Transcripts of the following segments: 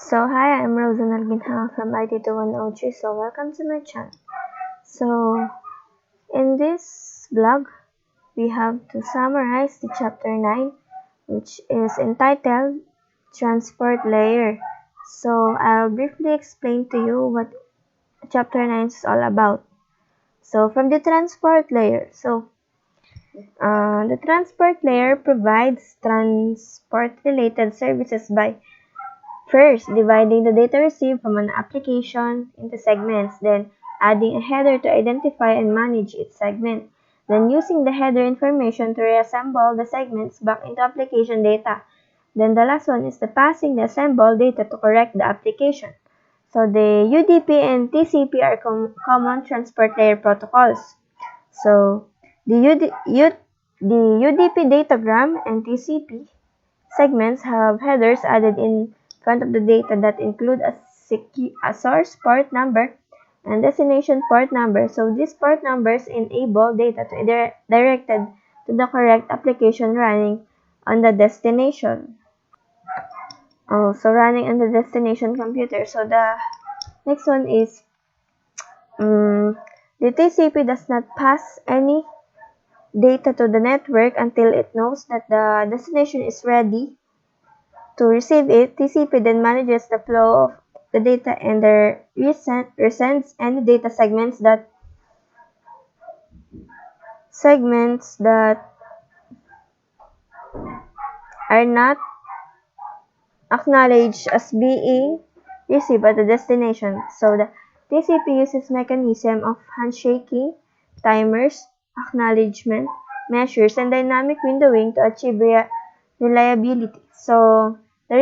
So hi, I'm Rosanna Ginha from IT2103. So welcome to my channel. So in this vlog, we have to summarize the chapter 9, which is entitled Transport Layer. So I'll briefly explain to you what chapter 9 is all about. So from the transport layer. The transport layer provides transport-related services by first, dividing the data received from an application into segments, then adding a header to identify and manage each segment, then using the header information to reassemble the segments back into application data. Then the last one is the passing the assembled data to correct the application. So the UDP and TCP are common transport layer protocols. So the UDP datagram and TCP segments have headers added in front of the data that include a source port number and destination port number. So these port numbers enable data to be directed to the correct application running on the destination. So running on the destination computer. So the next one is the TCP does not pass any data to the network until it knows that the destination is ready to receive it. TCP then manages the flow of the data and resends any data segments that are not acknowledged as being received at the destination. So the TCP uses mechanism of handshaking, timers, acknowledgement, measures, and dynamic windowing to achieve reliability. So the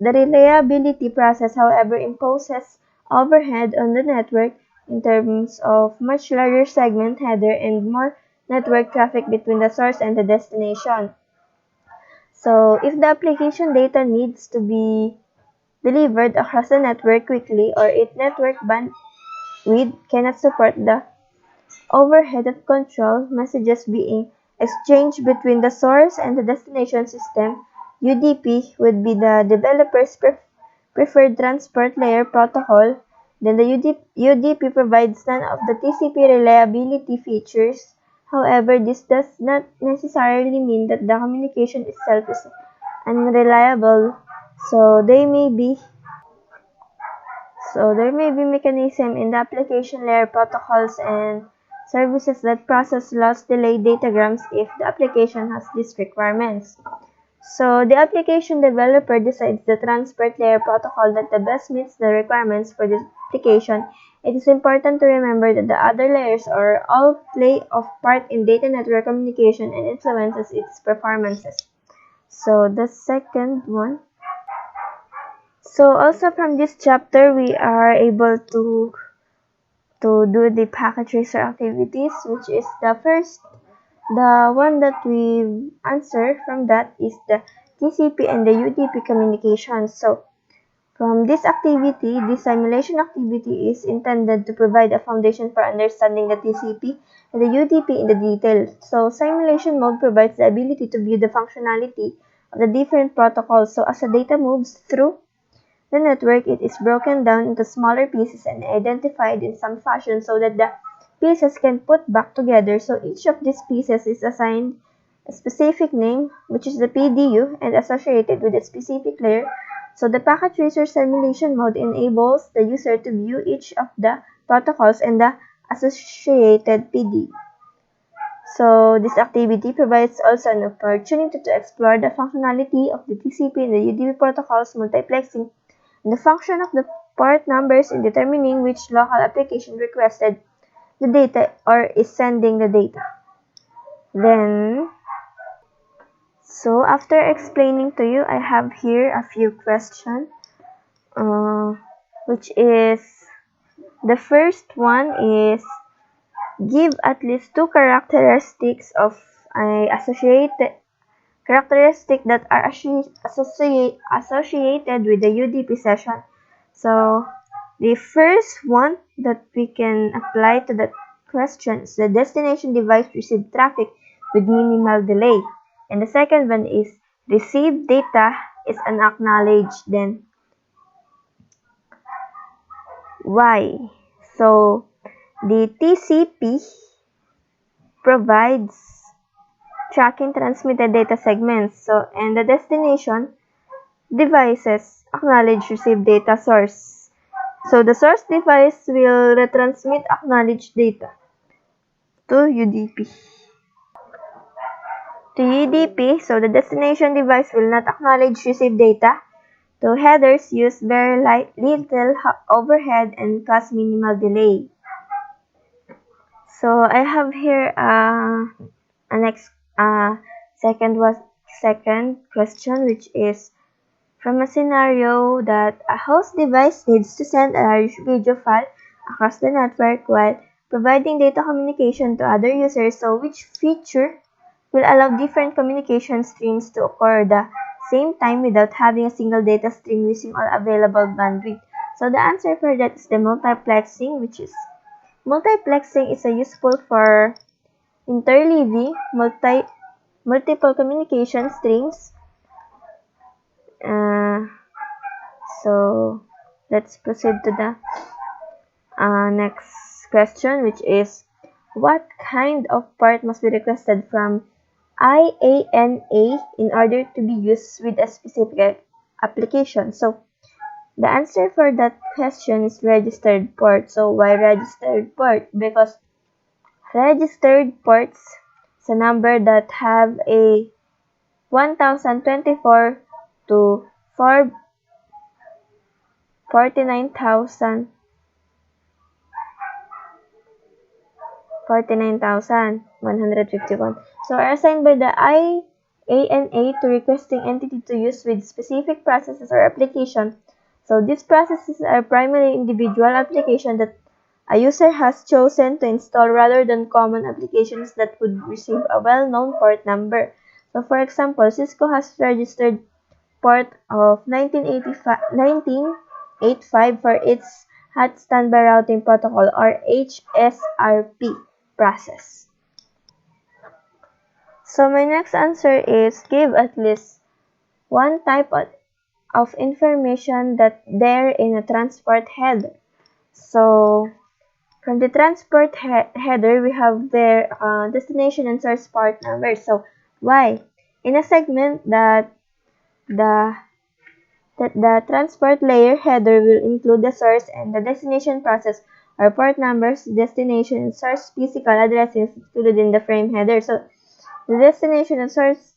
reliability process, however, imposes overhead on the network in terms of much larger segment header and more network traffic between the source and the destination. So if the application data needs to be delivered across the network quickly or its network bandwidth cannot support the overhead of control messages being exchanged between the source and the destination system, UDP would be the developer's preferred transport layer protocol. Then the UDP provides none of the TCP reliability features. However, this does not necessarily mean that the communication itself is unreliable. So there may be mechanism in the application layer protocols and services that process loss delay datagrams if the application has these requirements. So the application developer decides the transport layer protocol that the best meets the requirements for the application. It is important to remember that the other layers are all play a part in data network communication and influences its performances. So the second one. So also from this chapter, we are able to do the packet tracer activities, which is the one that we answer from that is the TCP and the UDP communication. So from this activity, the simulation activity is intended to provide a foundation for understanding the TCP and the UDP in the detail. So simulation mode provides the ability to view the functionality of the different protocols. So as the data moves through the network, it is broken down into smaller pieces and identified in some fashion so that the pieces can put back together. So each of these pieces is assigned a specific name, which is the PDU, and associated with a specific layer. So the packet tracer simulation mode enables the user to view each of the protocols and the associated PDU. So this activity provides also an opportunity to explore the functionality of the TCP and the UDP protocols multiplexing and the function of the port numbers in determining which local application requested the data or is sending the data. So after explaining to you, I have here a few questions, which is, the first one is, give at least two characteristics of associated characteristics that are associated with the UDP session. So the first one that we can apply to the question is the destination device received traffic with minimal delay. And the second one is received data is unacknowledged. Then Why? So, the TCP provides tracking transmitted data segments. So, and the destination devices acknowledge received data source. So, the source device will retransmit acknowledged data to UDP. To UDP, so the destination device will not acknowledge received data. To headers use very little overhead and cause minimal delay. So I have here a next second question, which is from a scenario that a host device needs to send a large video file across the network while providing data communication to other users. So which feature will allow different communication streams to occur at the same time without having a single data stream using all available bandwidth? So the answer for that is the multiplexing, which is multiplexing is useful for interleaving multiple communication streams. So let's proceed to the next question, which is what kind of part must be requested from IANA in order to be used with a specific application? So the answer for that question is registered port. So why registered port? Because registered ports is a number that have a 1024 to 49,151. So are assigned by the IANA to requesting entity to use with specific processes or application. So these processes are primarily individual applications that a user has chosen to install rather than common applications that would receive a well-known port number. So for example, Cisco has registered port of 1985 for its Hot Standby Routing Protocol or HSRP process. So my next answer is give at least one type of information that there in a transport header. So from the transport header, we have their destination and source port number. So why? In a segment that the transport layer header will include the source and the destination process or port numbers, destination and source physical addresses included in the frame header. So the destination and source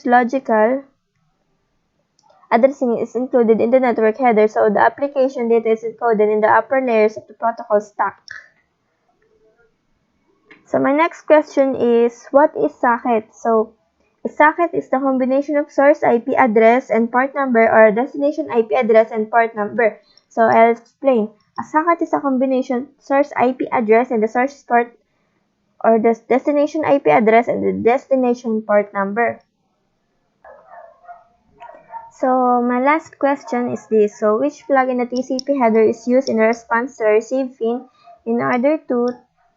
logical addressing is included in the network header, so the application data is encoded in the upper layers of the protocol stack. So my next question is, what is socket? So a socket is the combination of source IP address and port number or destination IP address and port number. So I'll explain. A socket is a combination source IP address and the source port or the destination IP address and the destination port number. So my last question is this. So which flag in the TCP header is used in response to a receive FIN in order to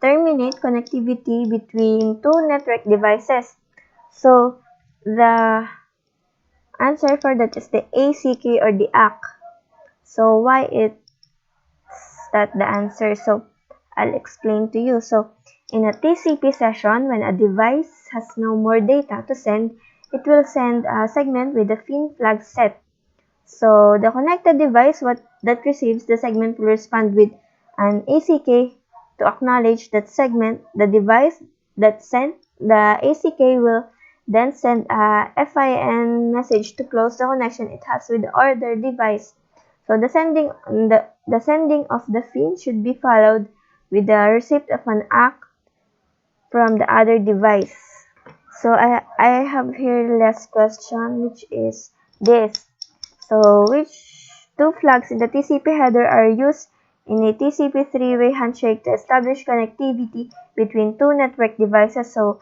terminate connectivity between two network devices? So the answer for that is the ACK or the ACK. So why is that the answer? So I'll explain to you. So in a TCP session, when a device has no more data to send, it will send a segment with the FIN flag set. So the connected device that receives the segment will respond with an ACK to acknowledge that segment. The device that sent the ACK will then send a FIN message to close the connection it has with the other device. So the sending of the FIN should be followed with the receipt of an ACK from the other device. So I have here the last question, which is this. So which two flags in the TCP header are used in a TCP three-way handshake to establish connectivity between two network devices? So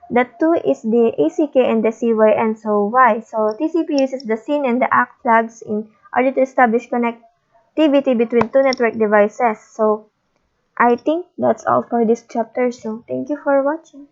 the two is the ACK and the CYN. So why? So TCP uses the SYN and the ACK flags in order to establish connectivity between two network devices. So I think that's all for this chapter. So thank you for watching.